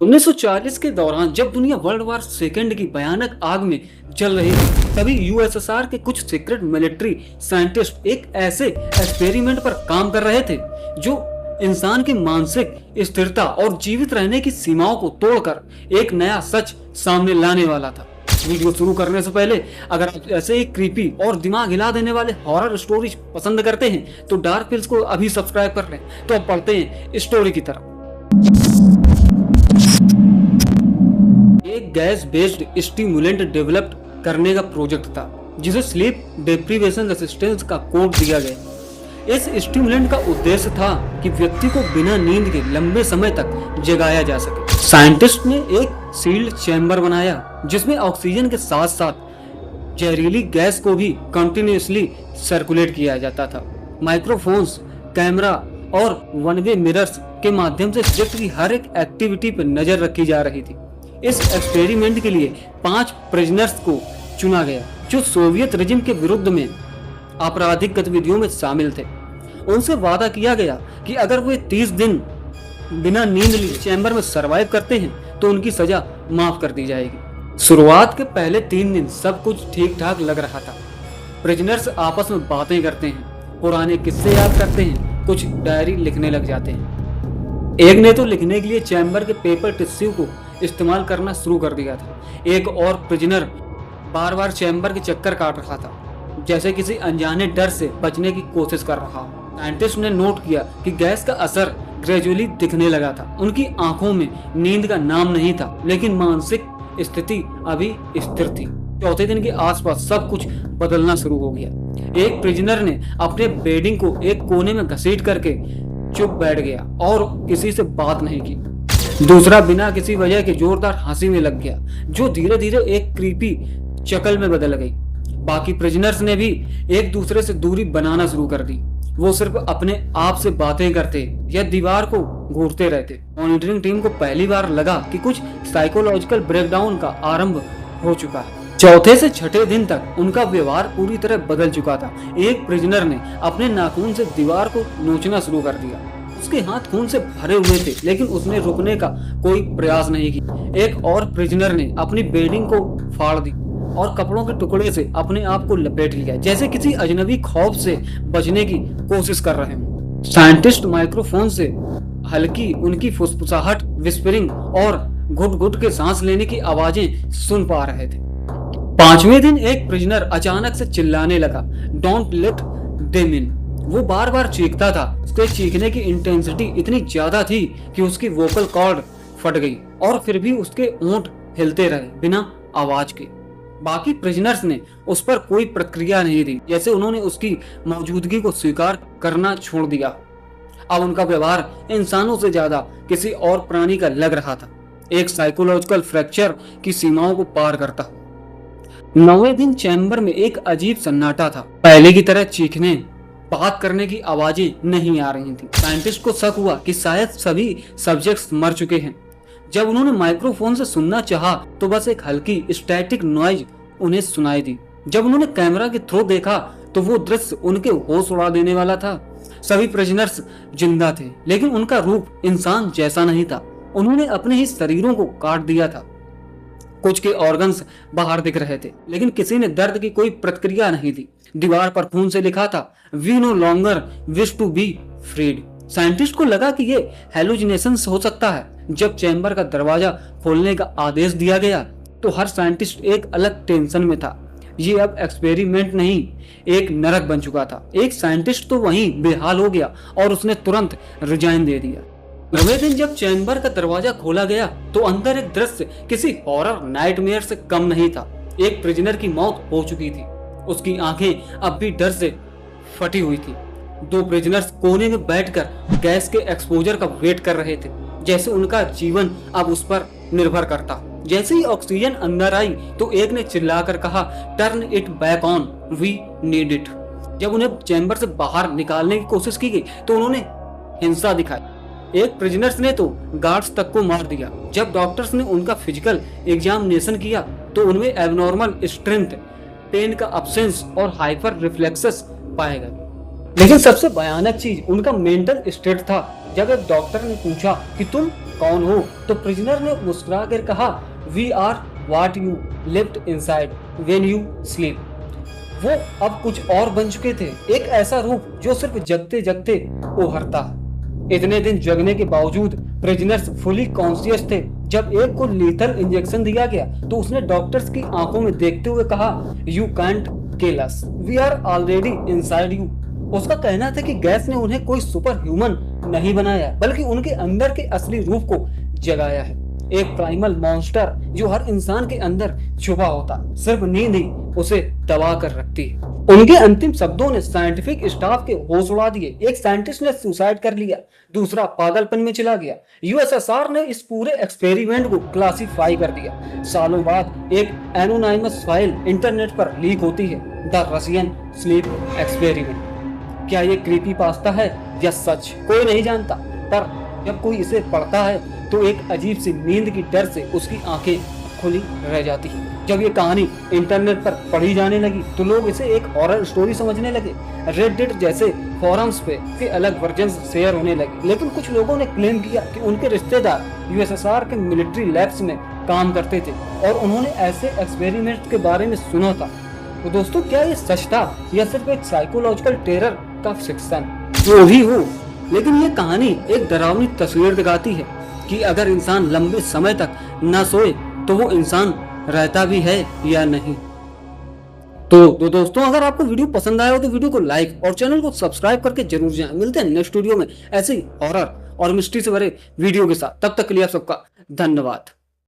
1940 के दौरान जब दुनिया वर्ल्ड वार सेकेंड की भयानक आग में जल रही थी, तभी यूएसएसआर के कुछ सीक्रेट मिलिट्री साइंटिस्ट एक ऐसे एक्सपेरिमेंट पर काम कर रहे थे जो इंसान की मानसिक स्थिरता और जीवित रहने की सीमाओं को तोड़कर एक नया सच सामने लाने वाला था। वीडियो शुरू करने से पहले अगर आप ऐसे ही क्रीपी और दिमाग हिला देने वाले हॉरर स्टोरीज पसंद करते हैं तो डार्क फिल्म्स को अभी सब्सक्राइब कर लें। तो अब पढ़ते हैं स्टोरी की तरफ। एक गैस बेस्ड स्टिमुलेंट डेवलप करने का प्रोजेक्ट था जिसे स्लीप डेप्रिवेशन रेसिस्टेंस का कोड दिया गया। इस स्टिमुलेंट का उद्देश्य था कि व्यक्ति को बिना नींद के लंबे समय तक जगाया जा सके। साइंटिस्ट ने एक सील्ड चैम्बर बनाया जिसमें ऑक्सीजन के साथ साथ जहरीली गैस को भी कंटिन्यूअसली सर्कुलेट किया जाता था। माइक्रोफोन्स, कैमरा और वन वे मिरर्स के माध्यम से सब्जेक्ट की हर एक एक्टिविटी पर नजर रखी जा रही थी। इस एक्सपेरिमेंट के लिए 5 प्रिजनर्स को चुना गया जो सोवियत रजिम के विरुद्ध में आपराधिक गतिविधियों में शामिल थे। उनसे वादा किया गया कि अगर वे 30 दिन बिना नींद लिए चैम्बर में सरवाइव करते हैं तो उनकी सजा माफ कर दी जाएगी। शुरुआत के पहले 3 दिन सब कुछ ठीक ठाक लग रहा था। प्रिजनर्स आपस में बातें करते हैं, पुराने किस्से याद करते हैं, कुछ डायरी लिखने लग जाते हैं। एक ने तो लिखने के लिए चैम्बर के पेपर टिश्यू को इस्तेमाल करना शुरू कर दिया था। एक और प्रिजनर बार बार चैम्बर के चक्कर काट रहा था, जैसे किसी अनजाने डर से बचने की कोशिश कर रहा हो। साइंटिस्ट ने नोट किया कि गैस का असर ग्रेजुअली दिखने लगा था। उनकी आंखों में नींद का नाम नहीं था, लेकिन मानसिक स्थिति अभी स्थिर थी। चौथे दिन के आसपास सब कुछ बदलना शुरू हो गया। एक प्रिजनर ने अपने बेडिंग को एक कोने में घसीट करके चुप बैठ गया और किसी से बात नहीं की। दूसरा बिना किसी वजह के जोरदार हंसी में लग गया, जो धीरे धीरे एक क्रीपी शक्ल में बदल गई। बाकी प्रिजनर्स ने भी एक दूसरे से दूरी बनाना शुरू कर दी। वो सिर्फ अपने आप से बातें करते या दीवार को घूरते रहते। मॉनिटरिंग टीम को पहली बार लगा कि कुछ साइकोलॉजिकल ब्रेकडाउन का आरंभ हो चुका है। चौथे से छठे दिन तक उनका व्यवहार पूरी तरह बदल चुका था। एक प्रिजनर ने अपने नाखून से दीवार को नोचना शुरू कर दिया। उसके हाथ खून से भरे हुए थे, लेकिन उसने रुकने का कोई प्रयास नहीं किया। एक और प्रिजनर ने अपनी बेडिंग को फाड़ दी और कपड़ों के टुकड़े से अपने आप को लपेट लिया, जैसे किसी अजनबी खौफ से बचने की कोशिश कर रहे हैं। साइंटिस्ट माइक्रोफोन से हल्की उनकी फुसफुसाहट, विस्परिंग और घुट-घुट के सांस लेने की आवाजें सुन पा रहे थे। 5वें दिन एक प्रिजनर अचानक से चिल्लाने लगा, डोंट लेट देम इन। वो बार बार चीखता था। उसके चीखने की इंटेंसिटी इतनी ज्यादा थी कि उसकी वोकल कॉर्ड फट गई और फिर भी उसके ओंठ हिलते रहे बिना आवाज के। बाकी प्रिजनर्स ने उस पर कोई प्रतिक्रिया नहीं दी, जैसे उन्होंने उसकी मौजूदगी को स्वीकार करना छोड़ दिया। अब उनका व्यवहार इंसानों से ज्यादा किसी और प्राणी का लग रहा था, एक साइकोलॉजिकल फ्रैक्चर की सीमाओं को पार करता। 9वें दिन चैम्बर में एक अजीब सन्नाटा था। पहले की तरह चीखने, बात करने की आवाजें नहीं आ रही थी। साइंटिस्ट को शक हुआ कि शायद सभी सब्जेक्ट्स मर चुके हैं। जब उन्होंने माइक्रोफोन से सुनना चाहा तो बस एक हल्की स्टैटिक नॉइज उन्हें सुनाई दी। जब उन्होंने कैमरा के थ्रू देखा तो वो दृश्य उनके होश उड़ा देने वाला था। सभी प्रिजनर्स जिंदा थे, लेकिन उनका रूप इंसान जैसा नहीं था। उन्होंने अपने ही शरीरों को काट दिया था। कुछ के ऑर्गन्स बाहर दिख रहे थे, लेकिन किसी ने दर्द की कोई प्रतिक्रिया नहीं दी। दीवार पर खून से लिखा था, we no longer wish to be freed. Scientist को लगा कि ये हेलुसिनेशंस हो सकता है। जब चैम्बर का दरवाजा खोलने का आदेश दिया गया तो हर साइंटिस्ट एक अलग टेंशन में था। ये अब एक्सपेरिमेंट नहीं, एक नरक बन चुका था। एक साइंटिस्ट तो वहीं बेहाल हो गया और उसने तुरंत रिजाइन दे दिया। 9वें दिन जब चैम्बर का दरवाजा खोला गया तो अंदर एक दृश्य किसी हॉरर नाइटमेयर से कम नहीं था। एक प्रिजनर की मौत हो चुकी थी, उसकी आंखें अब भी डर से फटी हुई थी। 2 प्रिजनर्स कोने में बैठकर गैस के एक्सपोजर का वेट कर रहे थे, जैसे उनका जीवन अब उस पर निर्भर करता। जैसे ही ऑक्सीजन अंदर आई तो एक ने चिल्लाकर कहा, turn it back on, we need it. जब उन्हें चैम्बर से बाहर निकालने की कोशिश की गई तो उन्होंने हिंसा दिखाई। एक प्रिजनर्स ने तो गार्ड्स तक को मार दिया। जब डॉक्टर्स ने उनका फिजिकल एग्जामिनेशन किया तो उनमें एबनॉर्मल स्ट्रेंथ, पेन का अब्सेंस और हाइपर रिफ्लेक्सेस पाए गए। लेकिन सबसे भयानक चीज उनका मेंटल स्टेट था। जब एक डॉक्टर ने पूछा कि तुम कौन हो? तो प्रिजनर ने मुस्कुरा कर कहा, we are what you lived inside when you sleep. वो अब कुछ और बन चुके थे, एक ऐसा रूप जो सिर्फ जगते जगते उभरता। इतने दिन जगने के बावजूद प्रिजनर्स फुली कॉन्शियस थे। जब एक को लीथल इंजेक्शन दिया गया तो उसने डॉक्टर्स की आंखों में देखते हुए कहा, you can't kill us, we are already inside you. उसका कहना था कि गैस ने उन्हें कोई सुपर ह्यूमन नहीं बनाया, बल्कि उनके अंदर के असली रूप को जगाया है। एक प्राइमल मॉन्स्टर जो हर इंसान के अंदर छुपा होता, सिर्फ नींद ही उसे दबा कर रखती है। उनके अंतिम शब्दों ने साइंटिफिक स्टाफ के होश उड़ा दिए। एक साइंटिस्ट ने सुसाइड कर लिया, दूसरा पागलपन में चला गया। यूएसएसआर ने इस पूरे एक्सपेरिमेंट को क्लासिफाई कर दिया। सालों बाद एक एनोनिमस फाइल इंटरनेट पर लीक होती है, द रशियन स्लीप एक्सपेरिमेंट। क्या ये क्रीपी पास्ता है या सच, कोई नहीं जानता, पर जब कोई इसे पढ़ता है तो एक अजीब सी नींद की डर से उसकी आंखें खुली रह जाती है। जब ये कहानी इंटरनेट पर पढ़ी जाने लगी तो लोग इसे एक हॉरर स्टोरी समझने लगे। रेडिट जैसे फोरम्स पे के अलग वर्जन्स शेयर होने लगे, लेकिन कुछ लोगों ने क्लेम किया कि उनके रिश्तेदार यूएसएसआर के मिलिट्री लैब्स में काम करते थे और उन्होंने ऐसे एक्सपेरिमेंट के बारे में सुना था। तो दोस्तों, क्या ये सच था या सिर्फ एक साइकोलॉजिकल टेरर का फिक्शन? जो भी हो, लेकिन ये कहानी एक डरावनी तस्वीर दिखाती है कि अगर इंसान लंबे समय तक न सोए तो वो इंसान रहता भी है या नहीं। तो दोस्तों, अगर आपको वीडियो पसंद आया हो तो वीडियो को लाइक और चैनल को सब्सक्राइब करके जरूर जाएं। मिलते हैं नेक्स्ट वीडियो में ऐसे ही हॉरर और मिस्ट्री से भरे वीडियो के साथ। तब तक के लिए आप सबका धन्यवाद।